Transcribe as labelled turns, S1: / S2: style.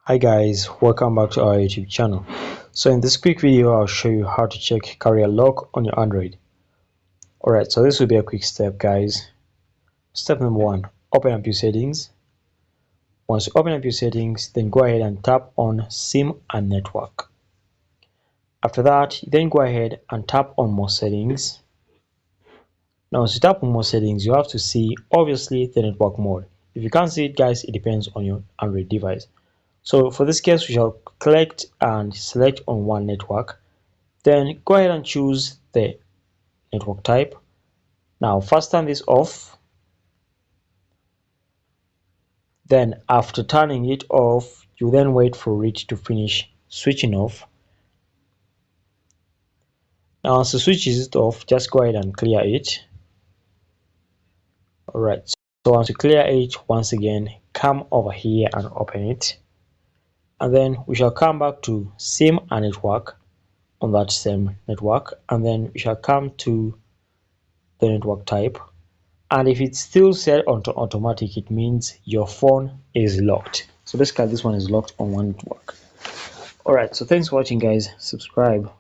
S1: Hi guys, welcome back to our YouTube channel. So in this quick video I'll show you how to check carrier lock on your Android. Alright, so this will be a quick step guys. Step number one, open up your settings. Once you open up your settings, then go ahead and tap on SIM and network. After that, then go ahead and tap on more settings. Now once you tap on more settings, you have to see obviously the network mode. If you can't see it guys, it depends on your Android device. So for this case, we shall collect and select on one network. Then go ahead and choose the network type. Now first turn this off. Then after turning it off, you then wait for it to finish switching off. Now once it switches it off, just go ahead and clear it. Alright, so once you clear it, once again, come over here and open it. And then we shall come back to SIM and network on that same network. And then we shall come to the network type. And if it's still set on automatic, it means your phone is locked. So basically this one is locked on one network. Alright, so thanks for watching guys. Subscribe.